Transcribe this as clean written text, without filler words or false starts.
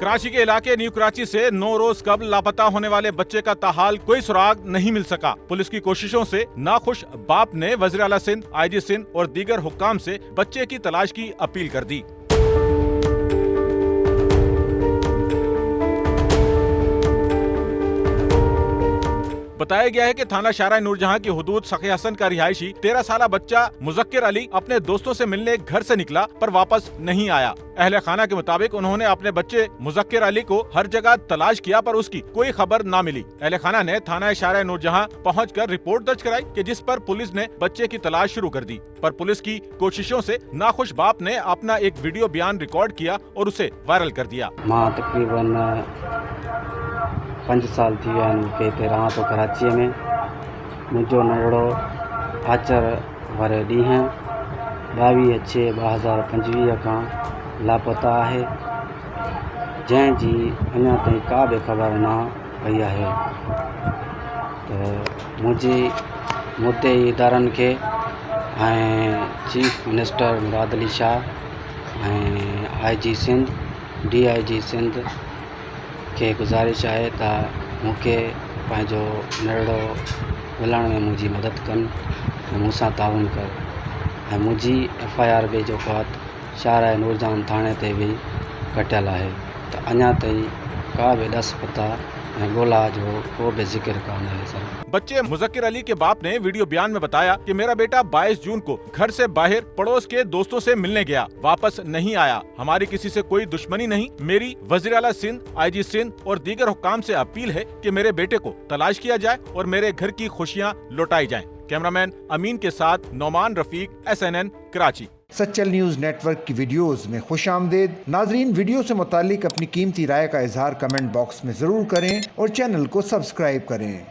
कराची के इलाके न्यू कराची से 9 रोज कबल लापता होने वाले बच्चे का ताहाल कोई सुराग नहीं मिल सका। पुलिस की कोशिशों से नाखुश बाप ने वज़ीर आला सिंध, IG सिंध और दीगर हुक्काम से बच्चे की तलाश की अपील कर दी। बताया गया है कि थाना शारा नूरजहां की हुदूद सखी हसन का रिहायशी 13 साला बच्चा मुजक्किर अली अपने दोस्तों से मिलने घर से निकला पर वापस नहीं आया। अहले खाना के मुताबिक उन्होंने अपने बच्चे मुजक्किर अली को हर जगह तलाश किया पर उसकी कोई खबर न मिली। अहले खाना ने थाना शारा नूरजहां पहुंचकर रिपोर्ट दर्ज कराई कि जिस पर पुलिस ने बच्चे की तलाश शुरू कर दी। पर पुलिस की कोशिशों से नाखुश बाप ने अपना एक वीडियो बयान रिकॉर्ड किया और उसे वायरल कर दिया। मां तकरीबन 5 साल थी विया आहिनि मूंखे हिते रहां थो कराचीअ में। मुंहिंजो नंढड़ो आचर वारे ॾींहुं 22/6/2025 खां लापता आहे, जंहिंजी अञा ताईं का बि ख़बर न पई आहे। त मुंहिंजी मुद्दई इदारनि खे ऐं चीफ मिनिस्टर मुराद अली शाह ऐं IG सिंध, DIG सिंध खे गुज़ारिश आहे त मूंखे पंहिंजो नंढड़ो मिलण में मुंहिंजी मदद कनि ऐं मूंसां ताउन कर। ऐं मुंहिंजी FIR बि जोकात शारा नूरजहां थाणे ते बि कटियल आहे। त अञा ताईं का बि ॾस पता ऐं ॻोल्हा जो को भी जिक्र कान है सर। बच्चे मुजक्किर अली के बाप ने वीडियो बयान में बताया कि मेरा बेटा 22 जून को घर से बाहर पड़ोस के दोस्तों से मिलने गया, वापस नहीं आया। हमारी किसी से कोई दुश्मनी नहीं। मेरी वज़ीर आला सिंध, IG सिंध और दीगर हुक्काम से अपील है कि मेरे बेटे को तलाश किया जाए और मेरे घर की खुशियाँ लौटाई जाएं। कैमरामैन अमीन के साथ Nauman Rafiq, SNN Karachi. Sachal news network की वीडियोस में खुशामदीद। नाजरीन, वीडियो से मुतालिक अपनी कीमती राय का इजहार कमेंट बॉक्स में ज़रूर करें और चैनल को सब्सक्राइब करें।